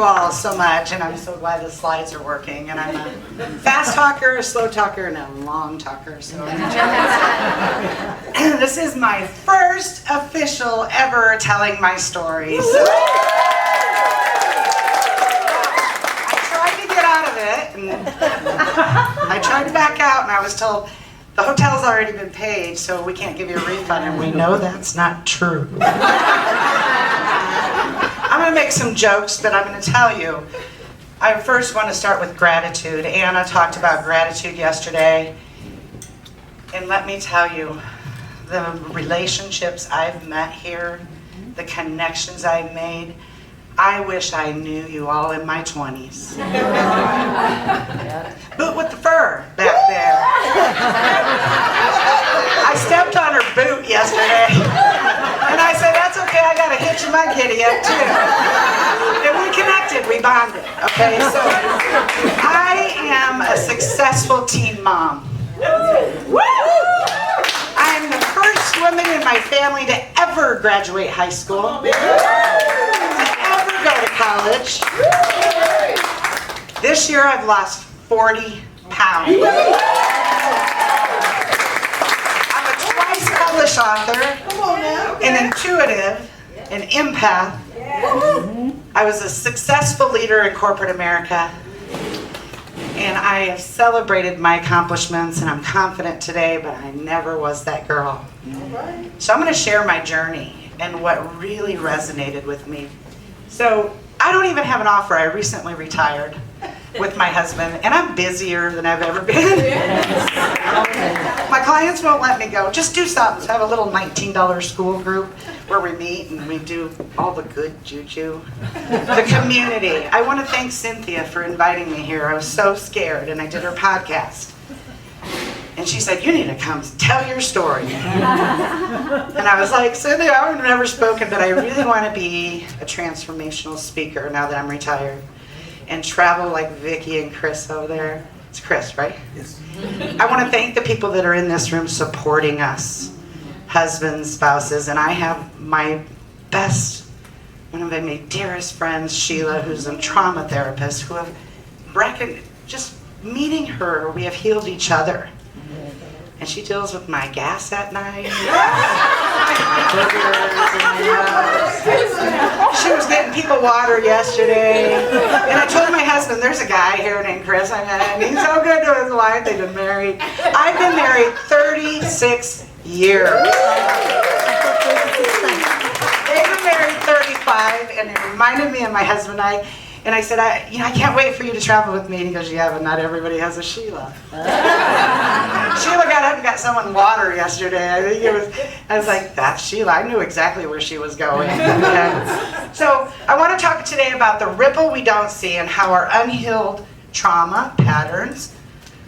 you all so much, and I'm so glad the slides are working. And I'm a fast talker, a slow talker, and a long talker. So this is my first official ever telling my story. So I tried to get out of it, and I tried to back out, and I was told, the hotel's already been paid, so we can't give you a refund, and we know that's not true. I'm going to make some jokes, but I'm going to tell you. I first want to start with gratitude. Anna talked about gratitude yesterday, and let me tell you, the relationships I've met here, the connections I've made, I wish I knew you all in my 20s. Boot with the fur back there. I stepped on her boot yesterday, and I said, that's okay, I got a hitch in my giddy up too. And we connected, we bonded, okay? So I am a successful teen mom. I am the first woman in my family to ever graduate high school. Go to college. This year I've lost 40 pounds. I'm a twice published author, an intuitive, an empath. I was a successful leader in corporate America, and I have celebrated my accomplishments, and I'm confident today, but I never was that girl. So I'm going to share my journey and what really resonated with me. So I don't even have an offer. I recently retired with my husband, and I'm busier than I've ever been. My clients won't let me go. Just do something. So I have a little $19 school group where we meet and we do all the good juju. The community. I want to thank Cynthia for inviting me here. I was so scared, and I did her podcast. And she said, you need to come tell your story. And I was like, Cynthia, I've never spoken, but I really want to be a transformational speaker now that I'm retired. And travel like Vicki and Chris over there. It's Chris, right? Yes. I want to thank the people that are in this room supporting us. Husbands, spouses, and I have my best, one of my dearest friends, Sheila, who's a trauma therapist, who have just meeting her, we have healed each other. And she deals with my gas at night. She was getting people water yesterday. And I told my husband, there's a guy here named Chris, and he's so good to his wife. They've been married. I've been married 36 years. They've been married 35, and it reminded me of my husband and I said, I can't wait for you to travel with me. And he goes, yeah, but not everybody has a Sheila. Sheila got up and got someone water yesterday. I was like, that's Sheila. I knew exactly where she was going. So I want to talk today about the ripple we don't see and how our unhealed trauma patterns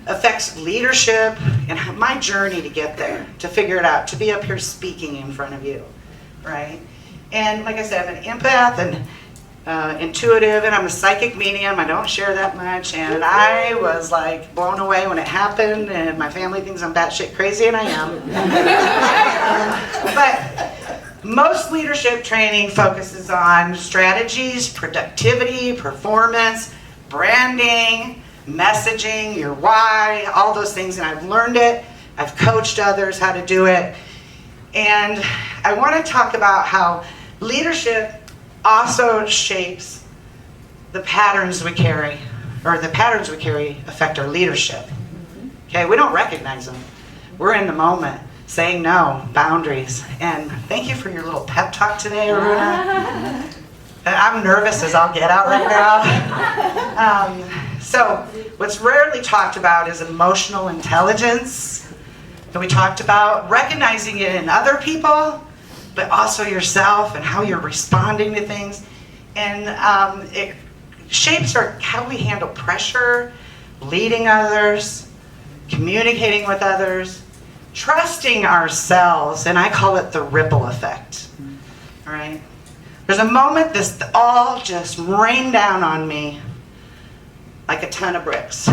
affects leadership and my journey to get there, to figure it out, to be up here speaking in front of you, right? And like I said, I'm an empath and intuitive, and I'm a psychic medium. I don't share that much, and I was like blown away when it happened, and my family thinks I'm batshit crazy, and I am. But most leadership training focuses on strategies, productivity, performance, branding, messaging, your why, all those things, and I've learned it. I've coached others how to do it, and I want to talk about how leadership also shapes the patterns we carry, or the patterns we carry affect our leadership. Okay, we don't recognize them. We're in the moment, saying no, boundaries. And thank you for your little pep talk today, Aruna. I'm nervous as I'll get out right now. So what's rarely talked about is emotional intelligence. And we talked about recognizing it in other people, but also yourself and how you're responding to things. And it shapes how we handle pressure, leading others, communicating with others, trusting ourselves, and I call it the ripple effect. All right? There's a moment this all just rained down on me like a ton of bricks.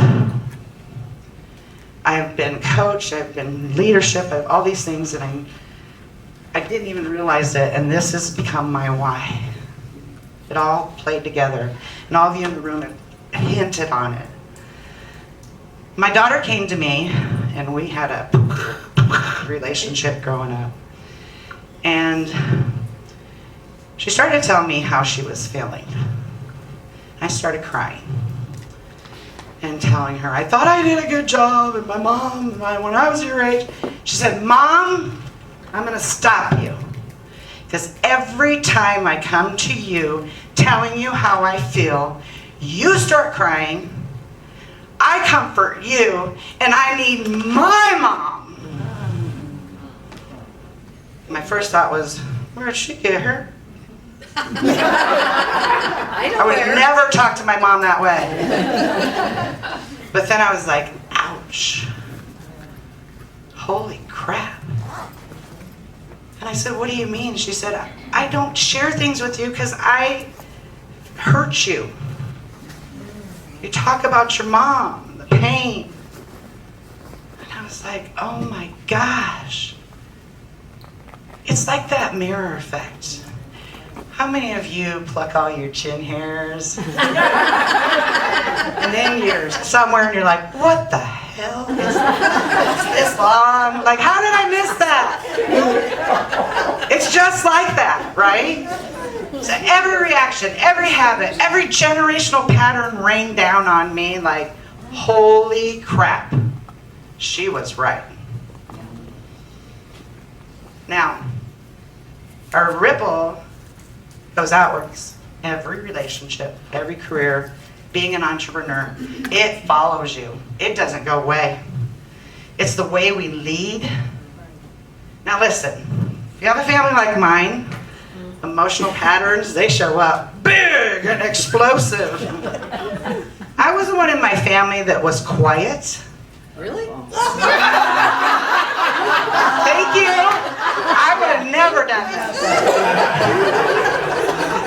I've been coached, I've been leadership, I've all these things, and I didn't even realize it, and this has become my why. It all played together. and all of you in the room have hinted on it. My daughter came to me, and we had a relationship growing up. And she started telling me how she was feeling. I started crying and telling her, I thought I did a good job, and my mom, when I was your age, she said, Mom, I'm going to stop you. Because every time I come to you telling you how I feel, you start crying, I comfort you, and I need my mom. My first thought was, where'd she get her? I would never talk to my mom that way. But then I was like, ouch. Holy crap. And I said, what do you mean? She said, I don't share things with you because I hurt you. You talk about your mom, the pain. And I was like, oh my gosh. It's like that mirror effect. How many of you pluck all your chin hairs? And then you're somewhere and you're like, what the hell is this long? Like, how did I miss that? It's just like that, right? So every reaction, every habit, every generational pattern rained down on me like, holy crap, she was right. Now, our ripple goes outwards. Every relationship, every career, being an entrepreneur, it follows you. It doesn't go away. It's the way we lead. Now listen, if you have a family like mine, emotional patterns, they show up big and explosive. I was the one in my family that was quiet. Really? Thank you. I would have never done this.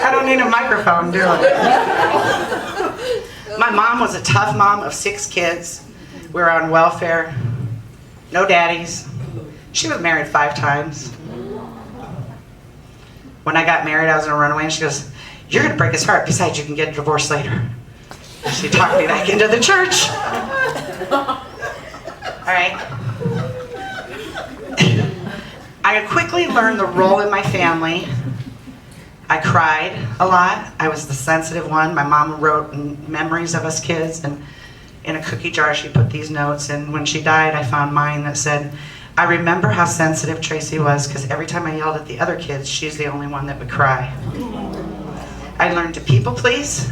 I don't need a microphone, do I? My mom was a tough mom of 6 kids. We were on welfare. No daddies. She was married 5 times. When I got married, I was going to run away, and she goes, you're going to break his heart. Besides, you can get a divorce later. She talked me back into the church. All right. I quickly learned the role in my family. I cried a lot. I was the sensitive one. My mom wrote memories of us kids, and in a cookie jar she put these notes, and when she died I found mine that said, I remember how sensitive Tracy was because every time I yelled at the other kids, she's the only one that would cry. I learned to people please.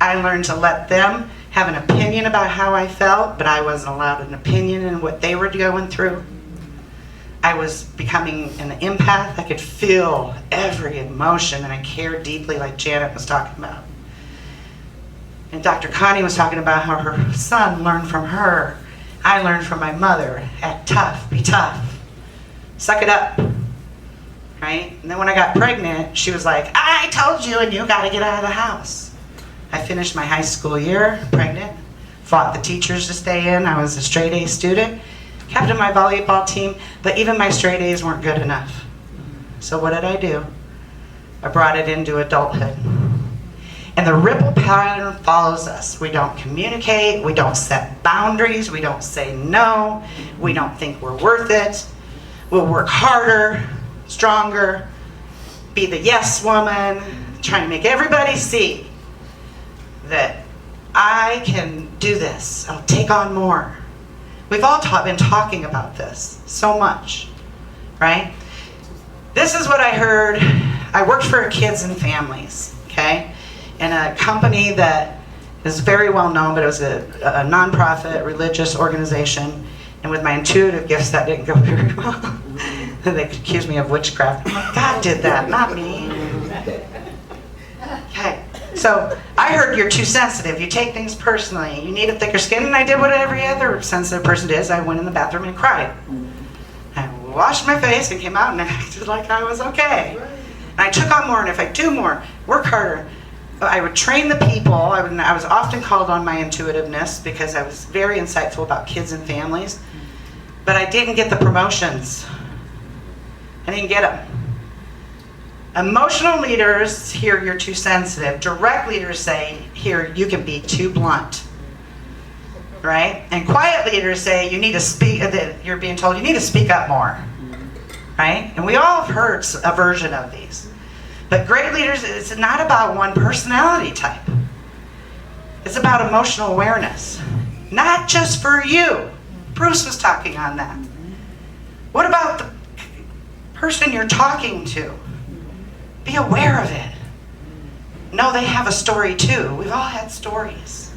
I learned to let them have an opinion about how I felt, but I wasn't allowed an opinion in what they were going through. I was becoming an empath. I could feel every emotion, and I cared deeply, like Janet was talking about. And Dr. Connie was talking about how her son learned from her. I learned from my mother. Act tough, be tough. Suck it up. Right? And then when I got pregnant, she was like, I told you, and you got to get out of the house. I finished my high school year, pregnant, fought the teachers to stay in. I was a straight A student, captain my volleyball team, but even my straight A's weren't good enough. So what did I do? I brought it into adulthood. And the ripple pattern follows us. We don't communicate, we don't set boundaries, we don't say no, we don't think we're worth it. We'll work harder, stronger, be the yes woman, trying to make everybody see that I can do this, I'll take on more. We've all been talking about this so much, right? This is what I heard. I worked for kids and families, okay? In a company that is very well known, but it was a nonprofit religious organization. And with my intuitive gifts, that didn't go very well. They accused me of witchcraft. I'm like, God did that, not me. Okay, so I heard you're too sensitive. You take things personally. You need a thicker skin. And I did what every other sensitive person does. I went in the bathroom and cried. I washed my face and came out and acted like I was okay. And I took on more, and if I do more, work harder, I would train the people. I was often called on my intuitiveness because I was very insightful about kids and families. But I didn't get the promotions. I didn't get them. Emotional leaders hear you're too sensitive. Direct leaders say, here, you can be too blunt. Right? And quiet leaders say you need to speak, that you're being told you need to speak up more. Right? And we all have heard a version of these. But great leaders, it's not about one personality type. It's about emotional awareness. Not just for you. Bruce was talking on that. What about the person you're talking to? Be aware of it. Know they have a story too. We've all had stories.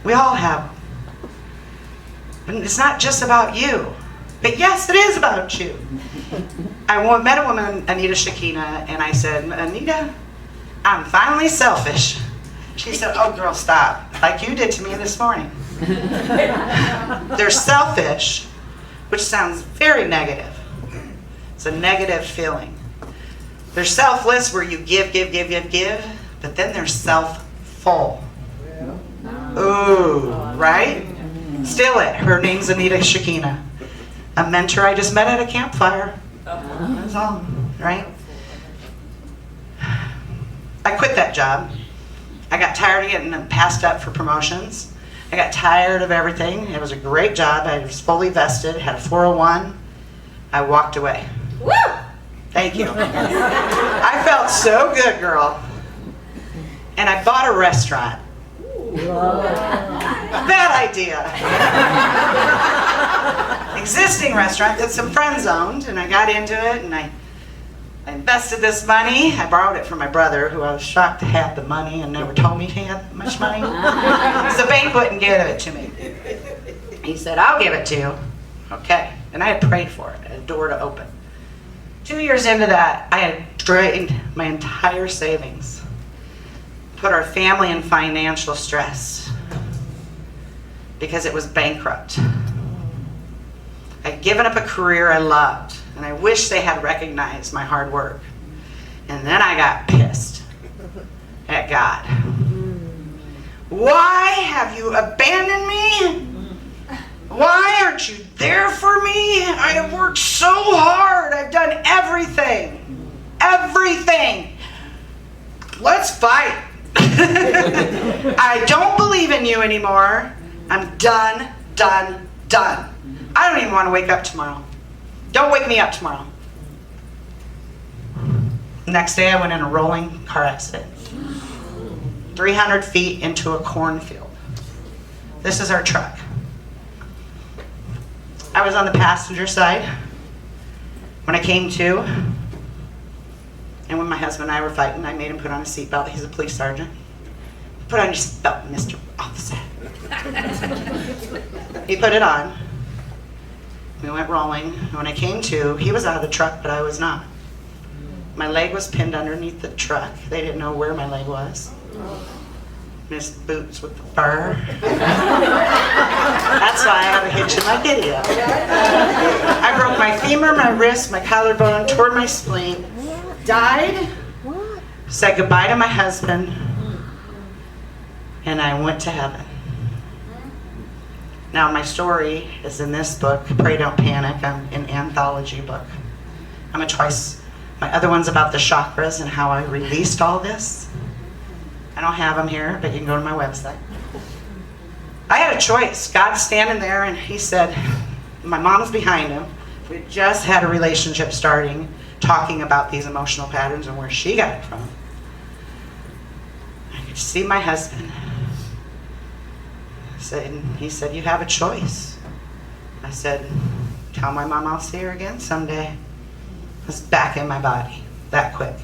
We all have. And it's not just about you. But yes, it is about you. I met a woman, Anita Shakina, and I said, Anita, I'm finally selfish. She said, oh girl, stop. Like you did to me this morning. They're selfish, which sounds very negative. It's a negative feeling. They're selfless, where you give, but then they're self-full. Ooh, right? Steal it. Her name's Anita Shakina. A mentor I just met at a campfire. That's all, right? I quit that job. I got tired of getting passed up for promotions. I got tired of everything. It was a great job. I was fully vested, had a 401. I walked away. Woo! Thank you. I felt so good, girl. And I bought a restaurant. Bad idea. Existing restaurant that some friends owned, and I got into it, and I invested this money. I borrowed it from my brother, who I was shocked to have the money and never told me he had much money. Because the bank wouldn't give it to me. He said, I'll give it to you. Okay. And I had prayed for it, a door to open. 2 years into that, I had drained my entire savings. Put our family in financial stress because it was bankrupt. I'd given up a career I loved, and I wish they had recognized my hard work. And then I got pissed at God. Why have you abandoned me? Why aren't you there for me? I have worked so hard. I've done everything. Everything. Let's fight. I don't believe in you anymore. I'm done. I don't even want to wake up tomorrow. Don't wake me up tomorrow. Next day I went in a rolling car accident. 300 feet into a cornfield. This is our truck. I was on the passenger side when I came to, and when my husband and I were fighting, I made him put on a seatbelt. He's a police sergeant. Put on your seatbelt, Mr. Officer. He put it on. We went rolling. When I came to, he was out of the truck, but I was not. My leg was pinned underneath the truck. They didn't know where my leg was. Missed boots with the fur. That's why I have a hitch in my video. I broke my femur, my wrist, my collarbone, tore my spleen, died, said goodbye to my husband, and I went to heaven. Now my story is in this book, Pray Don't Panic. I'm an anthology book. My other one's about the chakras and how I released all this. I don't have them here, but you can go to my website. I had a choice. God's standing there, and he said, my mom's behind him. We just had a relationship starting, talking about these emotional patterns and where she got it from. I could see my husband. He said, you have a choice. I said, tell my mom I'll see her again someday. I was back in my body that quick.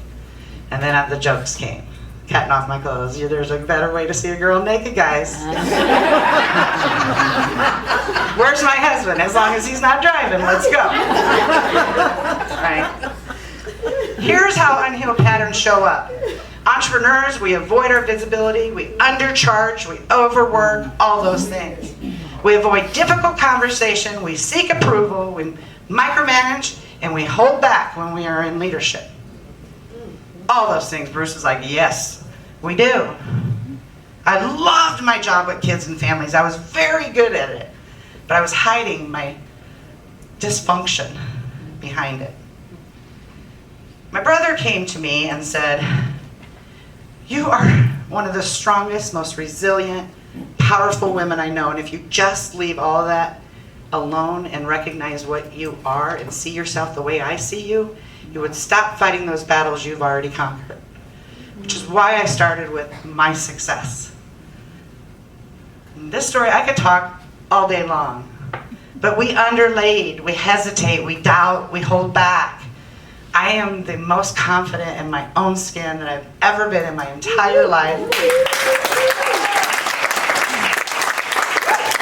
And then the jokes came. Cutting off my clothes. There's a better way to see a girl naked, guys. Where's my husband? As long as he's not driving, let's go. Right. Here's how unhealed patterns show up. Entrepreneurs, we avoid our visibility, we undercharge, we overwork, all those things. We avoid difficult conversation, we seek approval, we micromanage, and we hold back when we are in leadership. All those things. Bruce is like, yes, we do. I loved my job with kids and families. I was very good at it. But I was hiding my dysfunction behind it. My brother came to me and said, you are one of the strongest, most resilient, powerful women I know, and if you just leave all of that alone and recognize what you are and see yourself the way I see you, you would stop fighting those battles you've already conquered. Which is why I started with my success. And this story, I could talk all day long, but we underlaid, we hesitate, we doubt, we hold back. I am the most confident in my own skin that I've ever been in my entire life.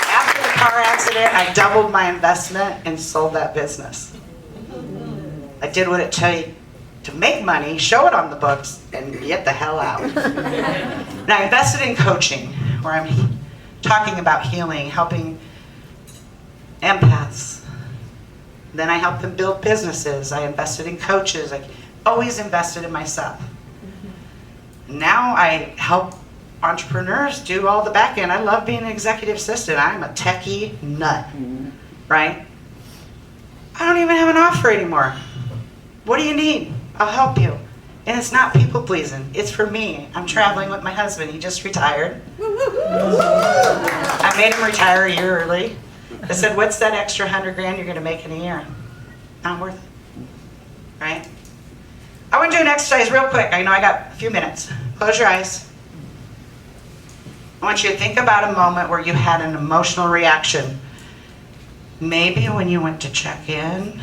After the car accident, I doubled my investment and sold that business. I did what it took to make money, show it on the books, and get the hell out. And I invested in coaching, where I'm talking about healing, helping empaths. Then I helped them build businesses. I invested in coaches. I always invested in myself. Now I help entrepreneurs do all the back end. I love being an executive assistant. I'm a techie nut, right? I don't even have an offer anymore. What do you need? I'll help you. And it's not people pleasing. It's for me. I'm traveling with my husband. He just retired. I made him retire a year early. I said, what's that extra 100 grand you're going to make in a year? Not worth it. Right? I want to do an exercise real quick. I know I got a few minutes. Close your eyes. I want you to think about a moment where you had an emotional reaction. Maybe when you went to check in.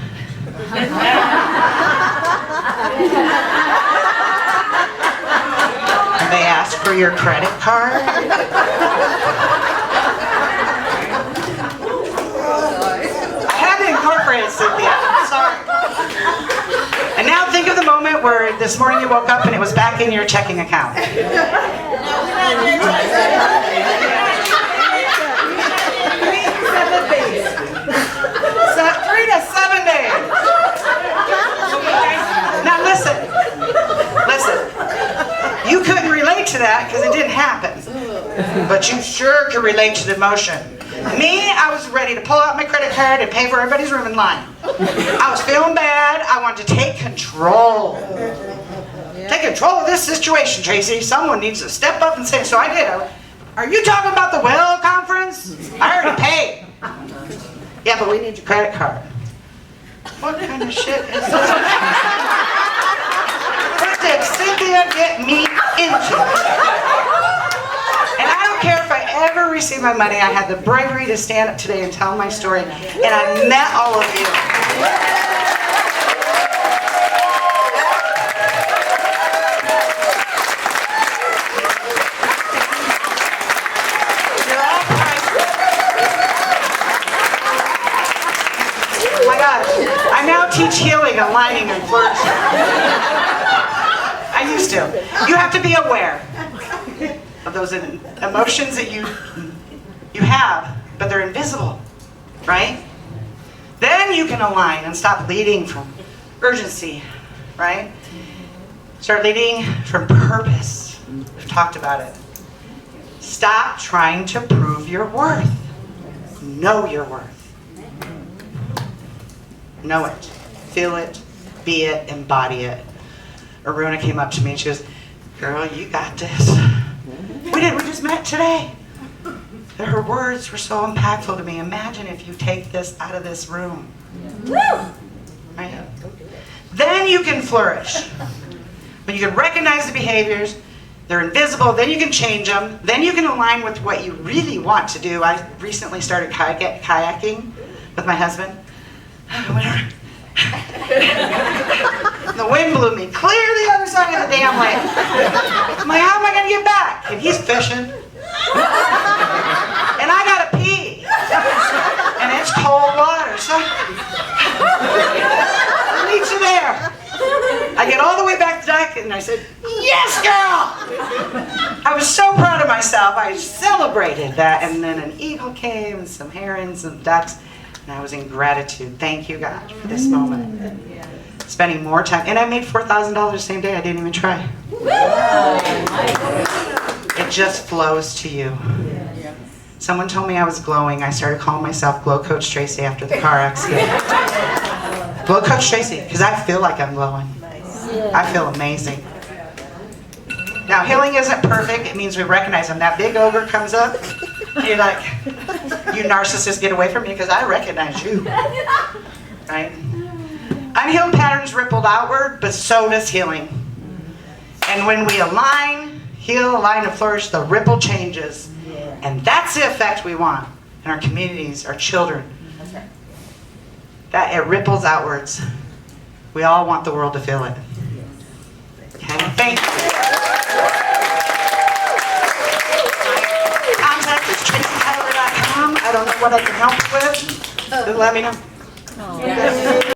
And they asked for your credit card. I had to incorporate it, Cynthia. I'm sorry. And now think of the moment where this morning you woke up and it was back in your checking account. 3 to 7 days. Now listen. You couldn't relate to that because it didn't happen. But you sure can relate to the emotion. Me, I was ready to pull out my credit card and pay for everybody's room in line. I was feeling bad. I wanted to take control. Take control of this situation, Tracy. Someone needs to step up and say, so I did. Are you talking about the WEL conference? I already paid. Yeah, but we need your credit card. What kind of shit is this? What did Cynthia get me into? And I don't care if I ever receive my money. I had the bravery to stand up today and tell my story. And I met all of you. I now teach healing, aligning, and flourishing. I used to. You have to be aware of those emotions that you have, but they're invisible, right? Then you can align and stop leading from urgency, right? Start leading from purpose. We've talked about it. Stop trying to prove your worth. Know your worth. Know it, feel it, be it, embody it. Aruna came up to me and she goes, girl, you got this. We just met today. Her words were so impactful to me. Imagine if you take this out of this room. Right? Then you can flourish. When you can recognize the behaviors, they're invisible, then you can change them, then you can align with what you really want to do. I recently started kayaking with my husband. The wind blew me clear the other side of the damn lake. I'm like, how am I going to get back? And he's fishing. And I got to pee. And it's cold water. So I'll meet you there. I get all the way back to the dock and I said, yes, girl! I was so proud of myself. I celebrated that. And then an eagle came and some herons and ducks. And I was in gratitude. Thank you, God, for this moment. Spending more time. And I made $4,000 the same day. I didn't even try. It just flows to you. Someone told me I was glowing. I started calling myself Glow Coach Tracy after the car accident. Glow Coach Tracy, because I feel like I'm glowing. I feel amazing. Now, healing isn't perfect. It means we recognize when that big ogre comes up, you're like, you narcissist, get away from me because I recognize you. Right? Unhealed patterns rippled outward, but so does healing. And when we align, heal, align, and flourish, the ripple changes. And that's the effect we want in our communities, our children. That it ripples outwards. We all want the world to feel it. Okay, thank you. My contact is tracytyler.com. I don't know what I can help you with. Just let me know.